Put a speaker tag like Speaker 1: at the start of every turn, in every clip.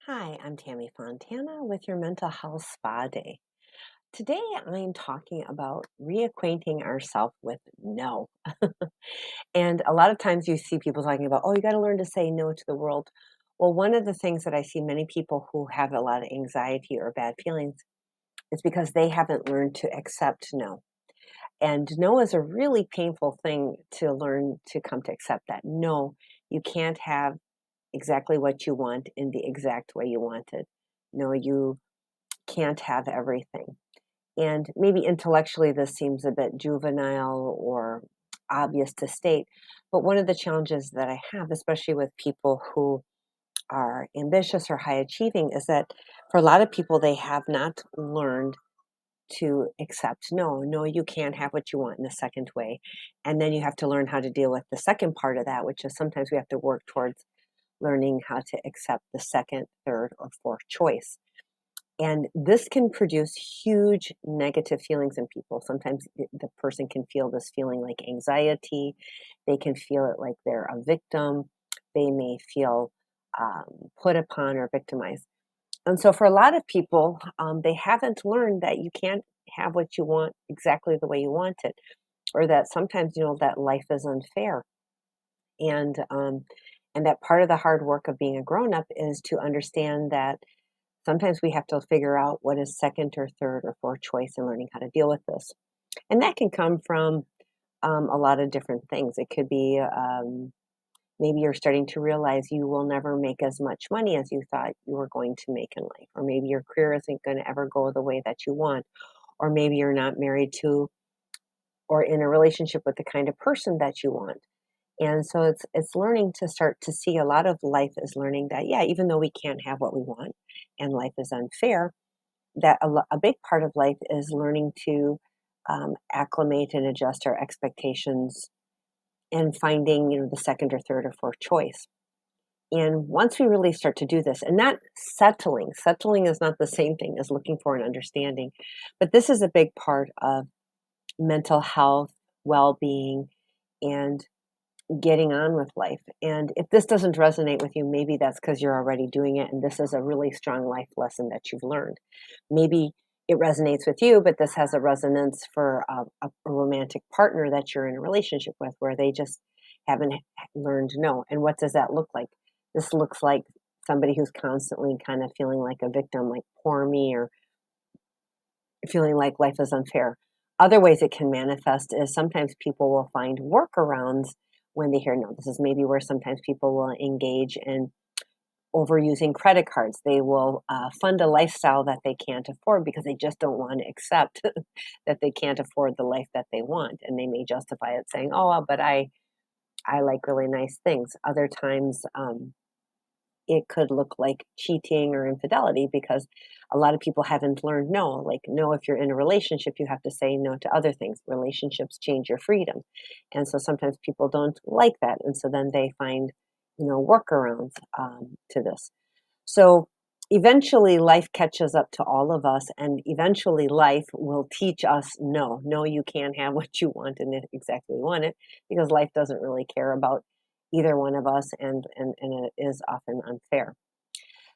Speaker 1: Hi, I'm Tammy Fontana with your Mental Health Spa Day. Today I'm talking about reacquainting ourselves with no. And a lot of times you see people talking about, oh, you got to learn to say no to the world. Well, one of the things that I see many people who have a lot of anxiety or bad feelings is because they haven't learned to accept no. And no is a really painful thing to learn to come to accept that. No, you can't have exactly what you want in the exact way you want it. No, you can't have everything. And maybe intellectually, this seems a bit juvenile or obvious to state. But one of the challenges that I have, especially with people who are ambitious or high achieving, is that for a lot of people, they have not learned to accept no, no, you can't have what you want in the second way. And then you have to learn how to deal with the second part of that, which is sometimes we have to work towards learning how to accept the second, third, or fourth choice. And this can produce huge negative feelings in people. Sometimes the person can feel this feeling like anxiety. They can feel it like they're a victim. They may feel put upon or victimized. And so, for a lot of people, they haven't learned that you can't have what you want exactly the way you want it, or that sometimes that life is unfair. And that part of the hard work of being a grown up is to understand that sometimes we have to figure out what is second or third or fourth choice and learning how to deal with this. And that can come from a lot of different things. It could be maybe you're starting to realize you will never make as much money as you thought you were going to make in life, or maybe your career isn't going to ever go the way that you want, or maybe you're not married to or in a relationship with the kind of person that you want. And so it's learning to start to see a lot of life is learning that, yeah, even though we can't have what we want and life is unfair, that a big part of life is learning to acclimate and adjust our expectations and finding, the second or third or fourth choice. And once we really start to do this, and not settling is not the same thing as looking for an understanding, but this is a big part of mental health, well being, and getting on with life. And if this doesn't resonate with you, maybe that's because you're already doing it and this is a really strong life lesson that you've learned. Maybe it resonates with you, but this has a resonance for a romantic partner that you're in a relationship with where they just haven't learned no. And what does that look like? This looks like somebody who's constantly kind of feeling like a victim, like poor me, or feeling like life is unfair. Other ways it can manifest is sometimes people will find workarounds when they hear no. This is maybe where sometimes people will engage in overusing credit cards. They will fund a lifestyle that they can't afford because they just don't want to accept that they can't afford the life that they want, and they may justify it saying, "Oh, well, but I like really nice things." Other times, it could look like cheating or infidelity because a lot of people haven't learned no. Like, no, if you're in a relationship, you have to say no to other things. Relationships change your freedom. And so sometimes people don't like that. And so then they find, workarounds to this. So eventually life catches up to all of us, and eventually life will teach us no, no, you can't have what you want and exactly want it because life doesn't really care about either one of us, and it is often unfair.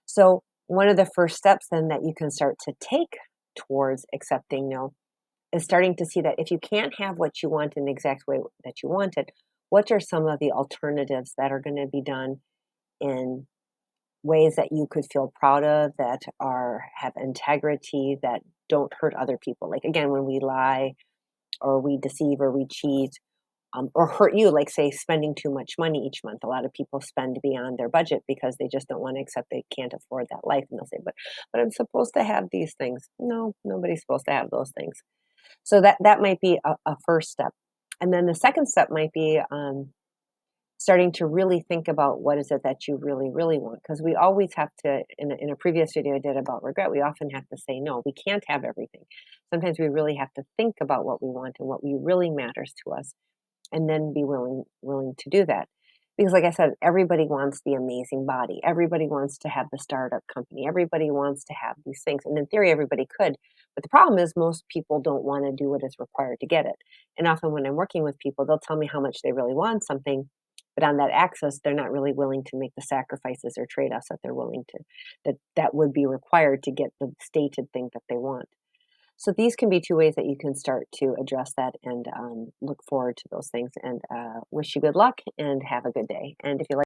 Speaker 1: So one of the first steps then that you can start to take towards accepting no is starting to see that if you can't have what you want in the exact way that you want it, what are some of the alternatives that are going to be done in ways that you could feel proud of, that are have integrity, that don't hurt other people. Like, again, when we lie or we deceive or we cheat, or hurt you, like, say, spending too much money each month. A lot of people spend beyond their budget because they just don't want to accept they can't afford that life, and they'll say, but I'm supposed to have these things. No, nobody's supposed to have those things. So that might be a first step. And then the second step might be starting to really think about what is it that you really, really want. Because we always have to, in a previous video I did about regret, we often have to say no. We can't have everything. Sometimes we really have to think about what we want and what really matters to us, and then be willing to do that. Because like I said, everybody wants the amazing body. Everybody wants to have the startup company. Everybody wants to have these things. And in theory, everybody could. But the problem is most people don't want to do what is required to get it. And often when I'm working with people, they'll tell me how much they really want something, but on that axis, they're not really willing to make the sacrifices or trade-offs that they're willing to that would be required to get the stated thing that they want. So these can be two ways that you can start to address that and look forward to those things. And wish you good luck and have a good day. And if you like